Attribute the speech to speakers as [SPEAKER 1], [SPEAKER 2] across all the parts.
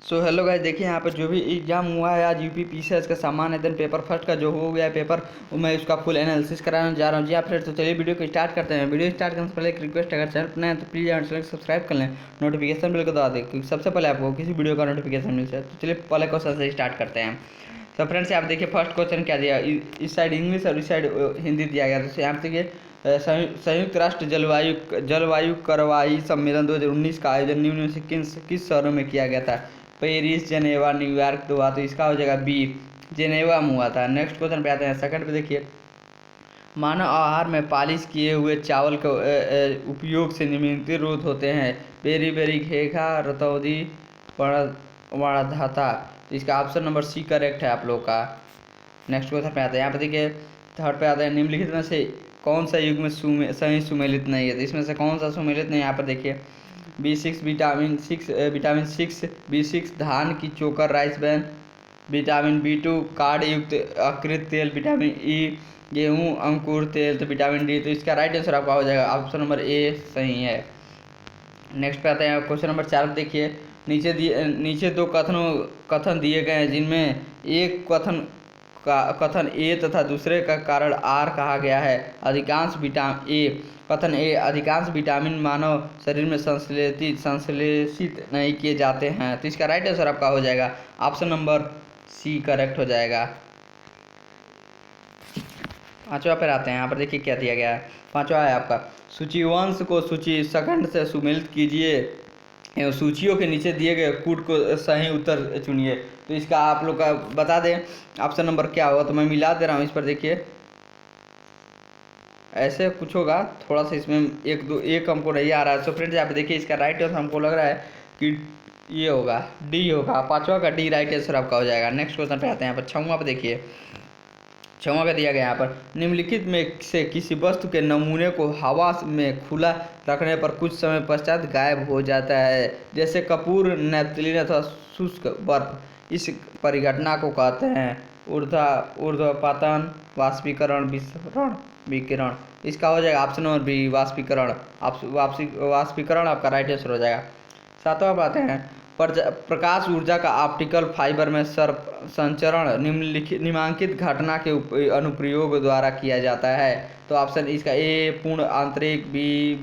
[SPEAKER 1] So hello guys, देखिए यहाँ पर जो भी एग्जाम हुआ है आज यूपी पीसीएस का सामान है, देन पेपर फर्स्ट का जो हो गया है पेपर, वो मैं उसका फुल एनालिसिस कराने जा रहा हूँ। जी आप फ्रेंड्स, तो चलिए वीडियो को स्टार्ट करते हैं। वीडियो स्टार्ट करने से पहले एक रिक्वेस्ट, अगर चैनल पर नए हैं तो प्लीज़ चैनल सब्सक्राइब कर लें, नोटिफिकेशन बिल को दबा दें, क्योंकि सबसे पहले आपको किसी वीडियो का नोटिफिकेशन मिल जाए। तो चलिए पहले क्वेश्चन से स्टार्ट करते हैं। तो फ्रेंड्स आप देखिए फर्स्ट क्वेश्चन क्या दिया, इस साइड इंग्लिश और इस साइड हिंदी दिया गया। तो यहाँ पे देखिए संयुक्त राष्ट्र जलवायु करवाई सम्मेलन 2019 का आयोजन निम्न से किस शहरों में किया गया था? पेरिस, जेनेवा, न्यूयॉर्क तो हुआ, तो इसका हो जाएगा बी, जेनेवा में हुआ था। नेक्स्ट क्वेश्चन पे आते हैं। सेकंड पे देखिए, मानव आहार में पालिश किए हुए चावल के उपयोग से निम्नलिखित रोध होते हैं? बेरी बेरी, घेघा, रतौदी, वर्णधाता। तो इसका ऑप्शन नंबर सी करेक्ट है आप लोग का। नेक्स्ट क्वेश्चन पे आते हैं। यहाँ पे देखिए थर्ड पे आते हैं, निम्नलिखित में से कौन सा युग में सही सुमेलित नहीं है? तो इसमें से कौन सा सुमेलित नहीं है? यहाँ पर देखिए B6 विटामिन 6 B6 धान की चोकर rice bran, vitamin B2 card युक्त अकृत तेल, विटामिन ई गेहूं अंकुर तेल, तो विटामिन डी। तो इसका राइट आंसर आपका हो जाएगा ऑप्शन नंबर ए सही है। नेक्स्ट पे आते हैं क्वेश्चन नंबर 4 पे देखिए, नीचे दो कथन दिए गए हैं, जिनमें एक कथन ए तथा दूसरे का कारण आर कहा गया है। कथन ए, अधिकांश विटामिन मानव शरीर में संश्लेषित नहीं किए जाते हैं। तो इसका राइट आंसर आपका हो जाएगा ऑप्शन नंबर सी करेक्ट हो जाएगा। पांचवा पर आते हैं। यहाँ पर देखिए क्या दिया गया है। पांचवा है आपका, सूचीवंश को सूची सेकंड से सुमेलित कीजिए एवं सूचियों के नीचे दिए गए कूट को सही उत्तर चुनिए। तो इसका आप लोग का बता दें ऑप्शन नंबर क्या होगा। तो मैं मिला दे रहा हूँ इस पर, देखिए ऐसे कुछ होगा, थोड़ा सा इसमें एक हमको नहीं आ रहा है। सो फ्रेंड्स यहाँ पे देखिए इसका राइट आंसर हमको लग रहा है कि ये होगा, डी होगा। पांचवा का डी राइट आंसर आपका हो जाएगा। नेक्स्ट क्वेश्चन पे आते हैं। यहाँ पर छठवां पे देखिए, छठवां का दिया गया यहाँ पर, निम्नलिखित में से किसी वस्तु के नमूने को हवा में खुला रखने पर कुछ समय पश्चात गायब हो जाता है? जैसे कपूर, नैप्थलीन अथवा शुष्क बर्फ। इस परिघटना को कहते हैं ऊर्ध्वपतन, वाष्पीकरण, विकिरण। इसका हो जाएगा ऑप्शन नंबर बी, वाष्पीकरण। वाष्पीकरण आपका राइट आंसर हो जाएगा। सातवां बात है, प्रकाश ऊर्जा का ऑप्टिकल फाइबर में संचरण निम्नलिखित घटना के अनुप्रयोग द्वारा किया जाता है? तो ऑप्शन इसका ए पूर्ण आंतरिक, बी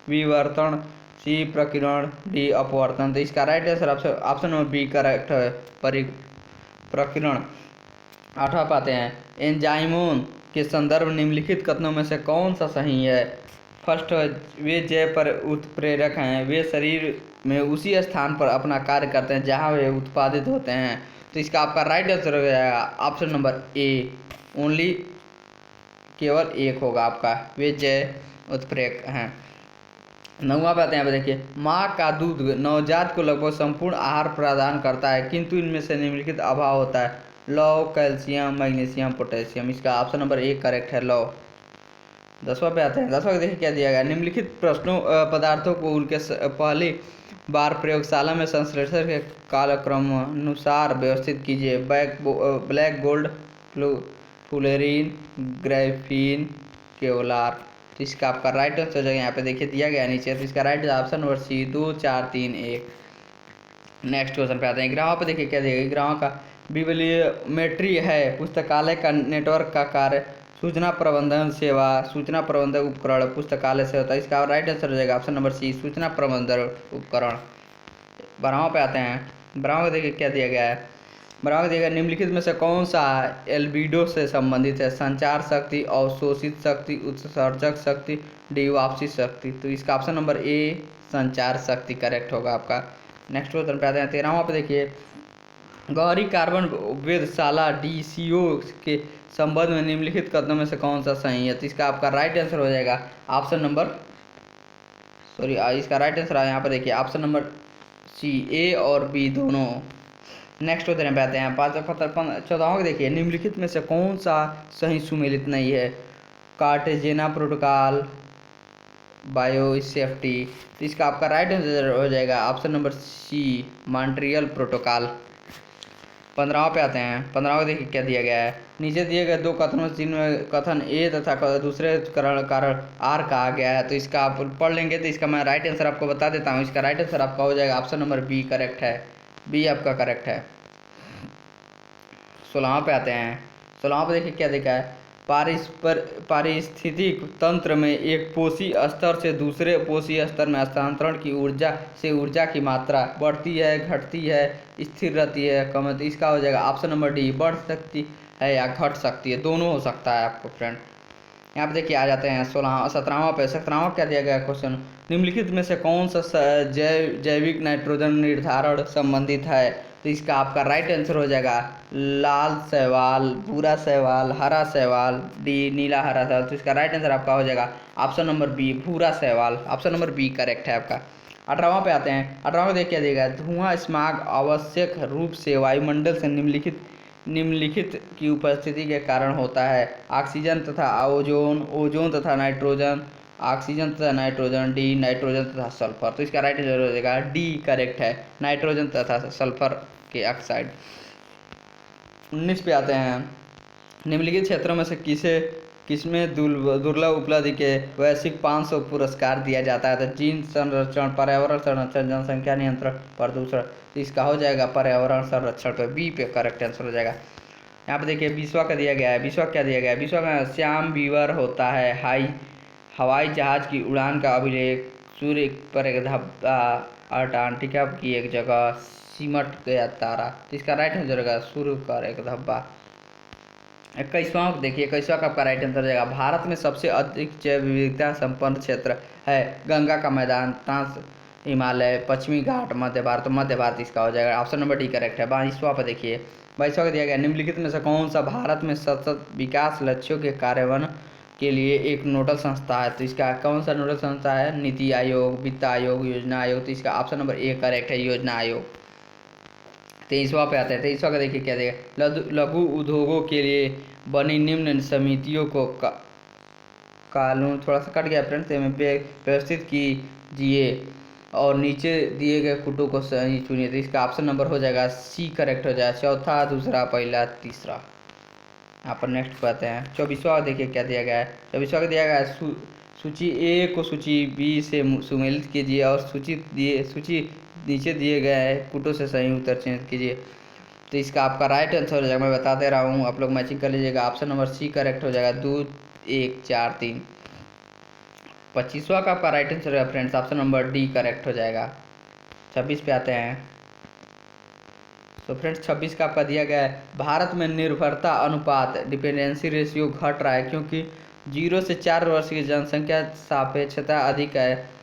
[SPEAKER 1] विवर्तन, सी प्रकीर्णन, डी अपवर्तन। तो इसका right answer option number B correct है, प्रकीर्णन। आठवां पाते हैं, एंजाइमों के संदर्भ निम्नलिखित कथनों में से कौन सा सही है? फर्स्ट, वे जैव पर उत्प्रेरक हैं, वे शरीर में उसी स्थान पर अपना कार्य करते हैं जहां वे उत्पादित होते हैं। तो इसका आपका राइट आंसर हो जाएगा ऑप्शन नंबर ए, ओनली केवल एक होगा आपका, वे जैव उत्प्रेरक हैं। नौवां पे आते हैं। यहाँ पे देखिए, माँ का दूध नवजात को लगभग संपूर्ण आहार प्रदान करता है, किंतु इनमें से निम्नलिखित अभाव होता है? लौह, कैल्शियम, मैग्नीशियम, पोटेशियम। इसका ऑप्शन नंबर ए करेक्ट है, लौह। 10वां पे आते हैं। 10वां देखिए क्या दिया गया, निम्नलिखित पदार्थों को उनके पहली बार प्रयोगशाला में संश्लेषण के कालक्रमानुसार व्यवस्थित कीजिए? Black gold, fluorine, graphene, Kevlar. तो इसका आपका राइट आंसर हो जाएगा, यहाँ पे देखिए दिया गया नीचे। तो इसका right option number C, 2 4 3 1। Next question पे आते हैं। ग्राहक पे देखिए क्या दिया, ग्राहक का बिब्लियोमेट्री है पुस्तकालय का नेटवर्क का कार्य, सूचना प्रबंधन सेवा, सूचना प्रबंधन उपकरण, पुस्तकालय से होता है? इसका राइट आंसर हो जाएगा ऑप्शन नंबर सी, सूचना प्रबंधन उपकरण। 12वां पे आते हैं। 12वां देखिए क्या दिया गया है। 12वां दिया गया, निम्नलिखित में से कौन सा एल्बिडो से संबंधित है? संचार शक्ति, अवशोषित शक्ति, उत्सर्जक शक्ति, डी वापसी शक्ति। तो इसका ऑप्शन नंबर ए संचार शक्ति करेक्ट होगा आपका। नेक्स्ट क्वेश्चन पे आते हैं। 13वां पे देखिए, गहरी कार्बन वेधशाला DCO के संबंध में निम्नलिखित कथनों में से कौन सा सही है? तो इसका आपका राइट आंसर हो जाएगा ऑप्शन नंबर इसका राइट आंसर यहाँ पर देखिए ऑप्शन नंबर सी, ए और बी दोनों। नेक्स्ट क्वेश्चन पे आते हैं। 14वां देखिए, निम्नलिखित में से कौन सा सही सुमेलित नहीं है? Cartagena protocol, biosafety. तो इसका आपका राइट आंसर हो जाएगा option number C, Montreal protocol. 15वां पे आते हैं। 15वां देखिए क्या दिया गया है, नीचे दिए गए दो कथनों जिनमें कथन ए तथा दूसरे कारण आर कहा गया है। तो इसका आप पढ़ लेंगे। तो इसका मैं राइट आंसर आपको बता देता हूँ। इसका राइट आंसर आपका हो जाएगा ऑप्शन नंबर बी करेक्ट है। बी आपका करेक्ट है। 16वां पे आते हैं। 16वां पे देखिए क्या देखा है, पारिस्थितिक तंत्र में एक पोषी स्तर से दूसरे पोषी स्तर में हस्तांतरण की ऊर्जा से ऊर्जा की मात्रा बढ़ती है, घटती है, स्थिर रहती है, कम होती है। इसका हो जाएगा ऑप्शन नंबर डी, बढ़ सकती है या घट सकती है, दोनों हो सकता है आपको फ्रेंड। यहाँ पे देखिए आ जाते हैं 17वां पे। 17वां क्या दिया गया क्वेश्चन, निम्नलिखित में से कौन सा जैविक नाइट्रोजन निर्धारण संबंधित है। तो इसका आपका राइट आंसर हो जाएगा लाल शैवाल, भूरा शैवाल, हरा शैवाल, डी नीला हरा शैवाल। तो इसका राइट आंसर आपका हो जाएगा ऑप्शन नंबर बी, भूरा शैवाल। ऑप्शन नंबर बी करेक्ट है आपका। 18वां पे आते हैं। 18वां देख क्या देगा, धुआं स्माग आवश्यक रूप से वायुमंडल से निम्नलिखित की उपस्थिति के कारण होता है, ऑक्सीजन तथा ओजोन, ओजोन तथा नाइट्रोजन, ऑक्सीजन तथा नाइट्रोजन, डी नाइट्रोजन तथा सल्फर। तो इसका राइट आंसर हो जाएगा डी करेक्ट है, नाइट्रोजन तथा सल्फर के ऑक्साइड। 19 पे आते हैं। निम्नलिखित क्षेत्रों में से किसमें दुर्लभ उपलब्धि के वैश्विक 500 पुरस्कार दिया जाता है। तो जीन संरक्षण, पर्यावरण संरक्षण, जनसंख्या नियंत्रण, प्रदूषण। तो इसका हो जाएगा पर्यावरण संरक्षण पे, बी पे करेक्ट आंसर हो जाएगा। यहाँ पे देखिए 20वां का दिया गया है। 20वां क्या दिया गया है, 20वां का श्याम बीवर होता है हवाई जहाज की उड़ान का अभिलेख, सूर्य पर एक धब्बा, अंटार्कटिका की एक जगह, सिमट गया तारा। तो इसका राइट आंसर होगा सूर्य पर एक धब्बा। 21वां देखिए, 21वां का आपका राइट आंसर हो जाएगा, भारत में सबसे अधिक जैव विविधता संपन्न क्षेत्र है गंगा का मैदान, ट्रांस हिमालय, पश्चिमी घाट, मध्य भारत। तो मध्य भारत इसका हो जाएगा, ऑप्शन नंबर डी करेक्ट है। 22वां पर देखिए, 22वां का दिया गया, निम्नलिखित में से कौन सा भारत में सतत विकास लक्ष्यों के कार्यान्वयन के लिए एक नोडल संस्था है। तो इसका कौन सा नोडल संस्था है, नीति आयोग, वित्त आयोग, योजना आयोग। तो इसका ऑप्शन नंबर ए करेक्ट है, योजना आयोग। 23वां पे आता है। 23वां का देखिए क्या देगा, लघु उद्योगों के लिए बनी निम्न समितियों को कानून थोड़ा सा कट गया फ्रेंड्स, व्यवस्थित कीजिए और नीचे दिए गए कुटों को सही चुनिए। तो इसका ऑप्शन नंबर हो जाएगा सी करेक्ट हो जाएगा, चौथा, दूसरा, पहला, तीसरा। यहाँ पर नेक्स्ट पे आते हैं। 24वां देखिए क्या दिया गया है। 24वां का दिया गया है, सूची ए को सूची बी से सुमेलित कीजिए और सूची नीचे दिए गए पुटों से सही उत्तर चयनित कीजिए। तो इसका आपका राइट आंसर हो जाएगा, मैं बता दे रहा हूँ, आप लोग मैचिंग कर लीजिएगा। ऑप्शन नंबर सी करेक्ट हो जाएगा, 2, 1, 4, 3। 25वां का आपका राइट आंसर है friends, option number D correct हो जाएगा। 26 पे आते हैं। तो फ्रेंड्स 26 का आपका दिया गया है, भारत में निर्भरता अनुपात डिपेंडेंसी रेशियो घट रहा है क्योंकि 0 से 4 वर्ष की जनसंख्या सापेक्षता अधिक है,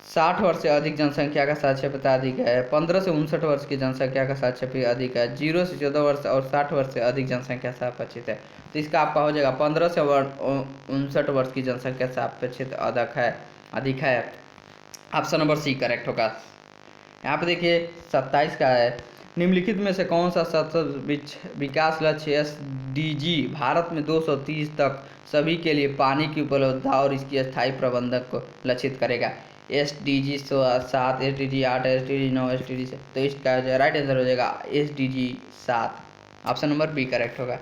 [SPEAKER 1] 60 वर्ष से अधिक जनसंख्या का सापेक्षता अधिक है, 15 से 59 वर्ष की जनसंख्या का सापेक्षता अधिक है, 0 से 14 वर्ष और 60 वर्ष से अधिक जनसंख्या सापेक्षित है। तो इसका आपका हो जाएगा 15 से 59 वर्ष की जनसंख्या सापेक्षित अधिक है। ऑप्शन नंबर सी करेक्ट होगा। यहाँ पे देखिए 27 का है, निम्नलिखित में से कौन सा सतत विकास लक्ष्य SDG भारत में 230 तक सभी के लिए पानी की उपलब्धता और इसकी स्थायी प्रबंधन को लक्षित करेगा। SDG 7, SDG 8, SDG 9, SDG से। तो इसका राइट आंसर हो जाएगा SDG 7, option number B correct होगा।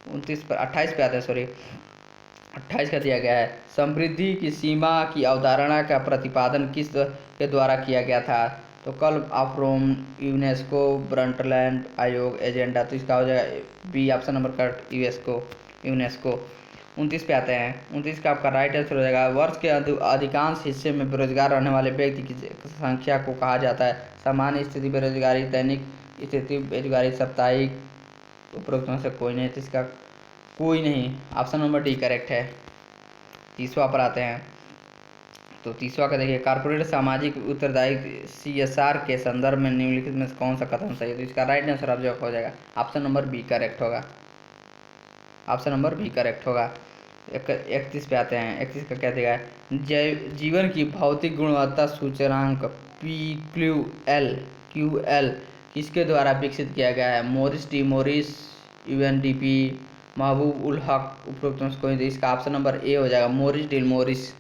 [SPEAKER 1] 28 पे आता है, सॉरी 28 का दिया गया है, समृद्धि की सीमा की अवधारणा का प्रतिपादन किस के द्वारा किया गया था। तो club of Rome, UNESCO, Brundtland आयोग, एजेंडा। तो इसका हो जाएगा B, option number correct, UNESCO. 29 पे आते हैं। 29 का आपका राइट आंसर हो जाएगा, वर्ष के अधिकांश हिस्से में बेरोजगार रहने वाले व्यक्ति की संख्या को कहा जाता है सामान्य स्थिति बेरोजगारी, दैनिक स्थिति बेरोजगारी, साप्ताहिक। उपरोक्त में से कोई नहीं, तो इसका कोई नहीं, ऑप्शन नंबर डी करेक्ट है। 30वां पर आते हैं। तो 30वां का देखिए, कारपोरेट सामाजिक उत्तरदायित्व CSR के संदर्भ में निम्नलिखित में कौन सा कथन सही है। तो इसका राइट आंसर आप जो हो जाएगा, ऑप्शन नंबर बी करेक्ट होगा, ऑप्शन नंबर बी करेक्ट होगा। 31 पे आते हैं। 31 का क्या देगा है, जीवन की भौतिक गुणवत्ता सूचकांक QL किसके द्वारा विकसित किया गया है। मॉरिस, UNDP, महबूब उल हक। उपरोक्त में कोई, इसका ऑप्शन नंबर ए हो जाएगा, मॉरिस।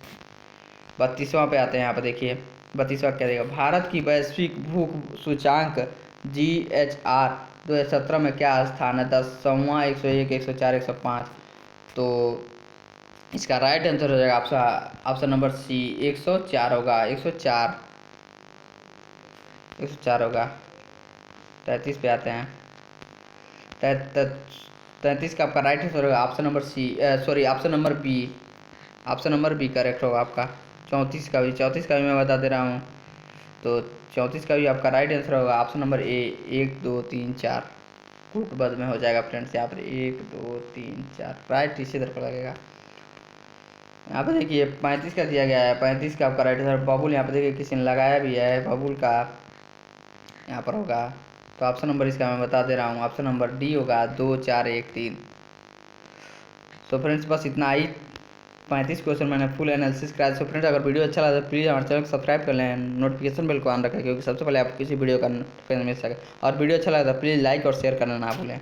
[SPEAKER 1] 32वां पे आते हैं। यहाँ पे देखिए 32वां क्या देगा, भारत की वैश्विक भूख सूचांक GHR 2017 में क्या स्थान है, 10वां, 101, 104, 105। तो इसका राइट आंसर हो जाएगा ऑप्शन नंबर सी, 104 होगा, 104 होगा। 33 पे आते हैं। 33 का आपका राइट आंसर होगा option number C, sorry option number B. Option number B correct होगा आपका। 34 का भी मैं बता दे रहा हूँ। तो 34 का भी आपका राइट आंसर होगा ऑप्शन नंबर ए, 1 2 3 4 कूटबद्ध में हो जाएगा फ्रेंड्स। यहाँ पर 1 2 3 4 राइट इसी तरफ लगेगा। यहाँ पे देखिए 35 का दिया गया है, 35 का आपका राइट आंसर बबुल। यहाँ पे देखिए किसी ने लगाया भी है बबुल का, यहाँ पर होगा। तो ऑप्शन नंबर इसका मैं बता दे रहा हूँ, ऑप्शन नंबर डी होगा, 2 4 1 3। सो फ्रेंड्स बस इतना ही 35 क्वेश्चन मैंने फुल एनालिसिस कराया। सो फ्रेंड्स अगर वीडियो अच्छा लगा तो प्लीज़ हमारे चैनल को सब्सक्राइब कर लें, नोटिफिकेशन बेल को ऑन रखें, क्योंकि सबसे पहले आपको किसी वीडियो का नोटिफिकेशन मिल सके। और वीडियो अच्छा लगा तो प्लीज़ लाइक और शेयर करना ना भूलें।